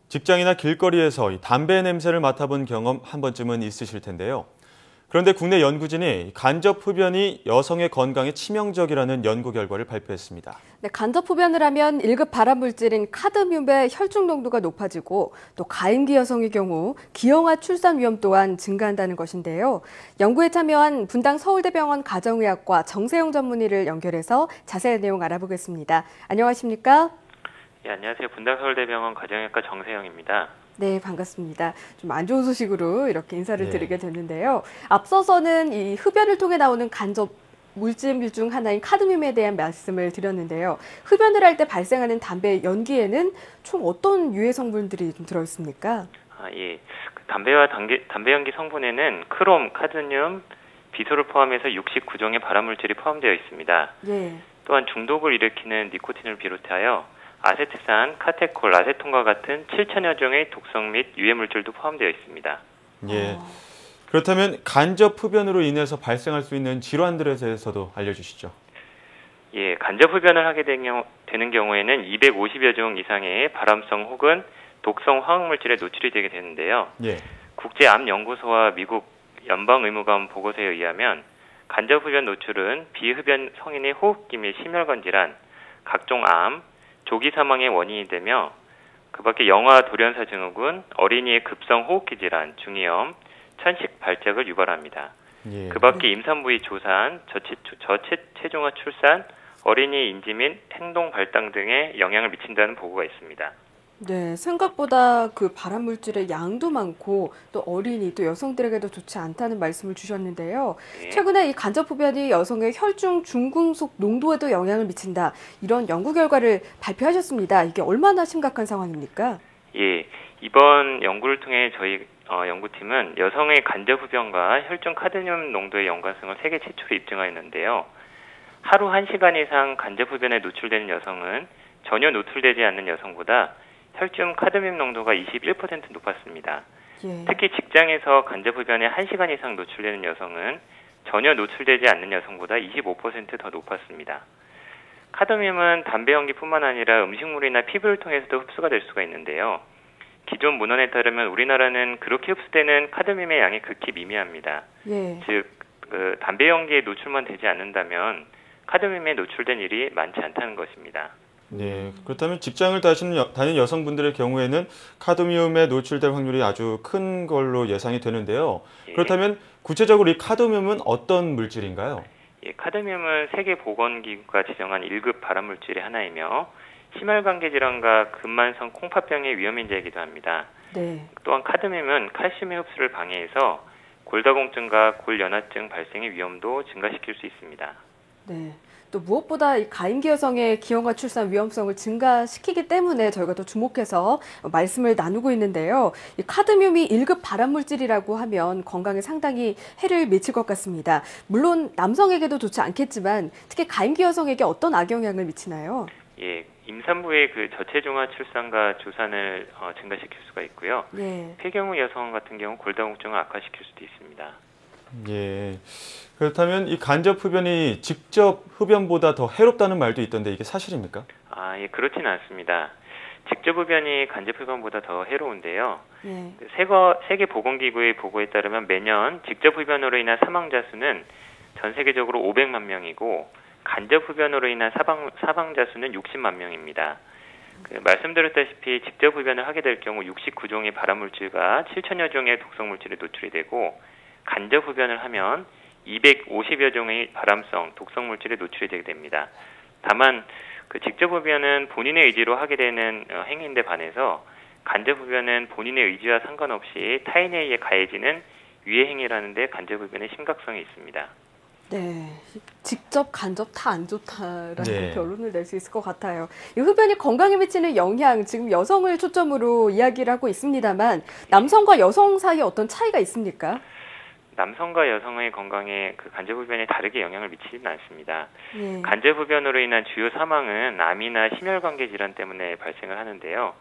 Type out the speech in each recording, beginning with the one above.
직장이나 길거리에서 이 담배 냄새를 맡아본 경험 한 번쯤은 있으실 텐데요. 그런데 국내 연구진이 간접 흡연이 여성의 건강에 치명적이라는 연구 결과를 발표했습니다. 네, 간접 흡연을 하면 1급 발암물질인 카드뮴의 혈중 농도가 높아지고 또 가임기 여성의 경우 기형아 출산 위험 또한 증가한다는 것인데요. 연구에 참여한 분당 서울대병원 가정의학과 정세영 전문의를 연결해서 자세한 내용 알아보겠습니다. 안녕하십니까? 네, 안녕하세요. 분당 서울대병원 가정의학과 정세영입니다. 네, 반갑습니다. 좀 안 좋은 소식으로 이렇게 인사를 드리게 됐는데요. 앞서서는 이 흡연을 통해 나오는 간접 물질 중 하나인 카드뮴에 대한 말씀을 드렸는데요. 흡연을 할 때 발생하는 담배 연기에는 총 어떤 유해 성분들이 좀 들어 있습니까? 예. 담배와 담배 연기 성분에는 크롬, 카드뮴, 비소를 포함해서 69종의 발암물질이 포함되어 있습니다. 예. 또한 중독을 일으키는 니코틴을 비롯하여 아세트산, 카테콜, 아세톤과 같은 7천여 종의 독성 및 유해 물질도 포함되어 있습니다. 예. 그렇다면 간접 흡연으로 인해서 발생할 수 있는 질환들에 대해서도 알려주시죠. 예, 간접 흡연을 하게 되는 경우에는 250여 종 이상의 발암성 혹은 독성 화학물질에 노출이 되게 되는데요. 예. 국제암연구소와 미국 연방의무감 보고서에 의하면 간접 흡연 노출은 비흡연 성인의 호흡기 및 심혈관 질환, 각종 암, 조기 사망의 원인이 되며 그밖에 영아 돌연사 증후군, 어린이의 급성 호흡기 질환, 중이염, 천식 발작을 유발합니다. 예. 그밖에 임산부의 조산, 저체중아 출산, 어린이 인지 및 행동 발달 등에 영향을 미친다는 보고가 있습니다. 네, 생각보다 그 발암 물질의 양도 많고 또 어린이 또 여성들에게도 좋지 않다는 말씀을 주셨는데요. 네. 최근에 이 간접 흡연이 여성의 혈중 중금속 농도에도 영향을 미친다. 이런 연구 결과를 발표하셨습니다. 이게 얼마나 심각한 상황입니까? 예, 이번 연구를 통해 저희 연구팀은 여성의 간접 흡연과 혈중 카드뮴 농도의 연관성을 세계 최초로 입증하였는데요. 하루 1시간 이상 간접 흡연에 노출되는 여성은 전혀 노출되지 않는 여성보다 혈중 카드뮴 농도가 21% 높았습니다. 예. 특히 직장에서 간접 흡연에 1시간 이상 노출되는 여성은 전혀 노출되지 않는 여성보다 25% 더 높았습니다. 카드뮴은 담배 연기뿐만 아니라 음식물이나 피부를 통해서도 흡수가 될 수가 있는데요. 기존 문헌에 따르면 우리나라는 그렇게 흡수되는 카드뮴의 양이 극히 미미합니다. 예. 즉, 담배 연기에 노출만 되지 않는다면 카드뮴에 노출된 일이 많지 않다는 것입니다. 네, 그렇다면 직장을 다니는 여성분들의 경우에는 카드뮴에 노출될 확률이 아주 큰 걸로 예상이 되는데요. 예. 그렇다면 구체적으로 이 카드뮴은 어떤 물질인가요? 예, 카드뮴은 세계보건기구가 지정한 1급 발암물질의 하나이며 심혈관계 질환과 근만성 콩팥병의 위험인자이기도 합니다. 네. 또한 카드뮴은 칼슘의 흡수를 방해해서 골다공증과 골연화증 발생의 위험도 증가시킬 수 있습니다. 네. 또 무엇보다 이 가임기 여성의 기형아 출산 위험성을 증가시키기 때문에 저희가 또 주목해서 말씀을 나누고 있는데요. 이 카드뮴이 1급 발암물질이라고 하면 건강에 상당히 해를 미칠 것 같습니다. 물론 남성에게도 좋지 않겠지만 특히 가임기 여성에게 어떤 악영향을 미치나요? 예, 임산부의 그 저체중아 출산과 조산을 증가시킬 수가 있고요. 예. 폐경후 여성 같은 경우 골다공증을 악화시킬 수도 있습니다. 예. 그렇다면 이 간접 흡연이 직접 흡연보다 더 해롭다는 말도 있던데 이게 사실입니까? 예, 그렇지는 않습니다. 직접 흡연이 간접 흡연보다 더 해로운데요. 예. 세계보건기구의 보고에 따르면 매년 직접 흡연으로 인한 사망자 수는 전 세계적으로 500만 명이고 간접 흡연으로 인한 사망자 수는 60만 명입니다. 말씀드렸다시피 직접 흡연을 하게 될 경우 69종의 발암물질과 7천여 종의 독성물질에 노출이 되고 간접 흡연을 하면 250여 종의 발암성 독성물질에 노출이 되게 됩니다. 다만 직접 흡연은 본인의 의지로 하게 되는 행위인데 반해서 간접 흡연은 본인의 의지와 상관없이 타인에 의해 가해지는 위해 행위라는 데 간접 흡연의 심각성이 있습니다. 네, 직접 간접 다 안 좋다라는 네. 결론을 낼 수 있을 것 같아요. 이 흡연이 건강에 미치는 영향, 지금 여성을 초점으로 이야기를 하고 있습니다만 남성과 여성 사이에 어떤 차이가 있습니까? 남성과 여성의 건강에 간접 흡연이 다르게 영향을 미치지는 않습니다. 예. 간접 흡연으로 인한 주요 사망은 암이나 심혈관계 질환 때문에 발생을 하는데요.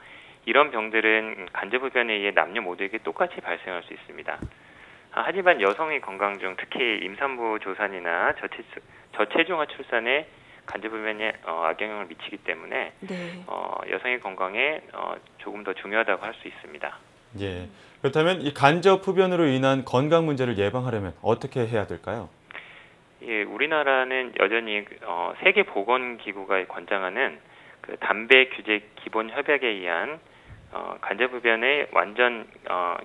이런 병들은 간접 흡연에 의해 남녀 모두에게 똑같이 발생할 수 있습니다. 하지만 여성의 건강 중 특히 임산부 조산이나 저체중아 출산에 간접 흡연에 악영향을 미치기 때문에 네. 여성의 건강에 조금 더 중요하다고 할 수 있습니다. 예. 그렇다면 이 간접 흡연으로 인한 건강 문제를 예방하려면 어떻게 해야 될까요? 예, 우리나라는 여전히 세계보건기구가 권장하는 그 담배 규제 기본 협약에 의한 간접 흡연의 완전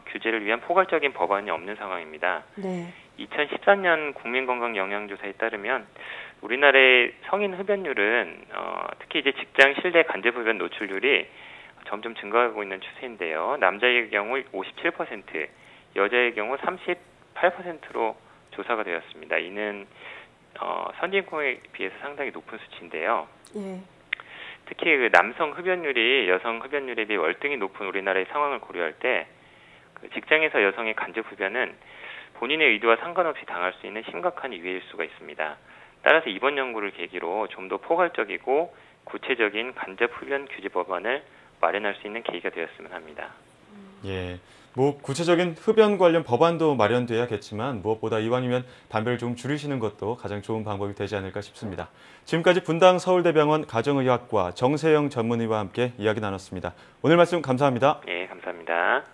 규제를 위한 포괄적인 법안이 없는 상황입니다. 네. 2013년 국민건강영양조사에 따르면 우리나라의 성인 흡연율은 특히 이제 직장 실내 간접 흡연 노출률이 점점 증가하고 있는 추세인데요. 남자의 경우 57%, 여자의 경우 38%로 조사가 되었습니다. 이는 선진국에 비해서 상당히 높은 수치인데요. 예. 특히 그 남성 흡연율이 여성 흡연율에 비해 월등히 높은 우리나라의 상황을 고려할 때 그 직장에서 여성의 간접 흡연은 본인의 의도와 상관없이 당할 수 있는 심각한 위해일 수가 있습니다. 따라서 이번 연구를 계기로 좀 더 포괄적이고 구체적인 간접 흡연 규제 법안을 마련할 수 있는 계기가 되었으면 합니다. 예. 뭐 구체적인 흡연 관련 법안도 마련돼야겠지만 무엇보다 이왕이면 담배를 좀 줄이시는 것도 가장 좋은 방법이 되지 않을까 싶습니다. 지금까지 분당 서울대병원 가정의학과 정세영 전문의와 함께 이야기 나눴습니다. 오늘 말씀 감사합니다. 예, 감사합니다.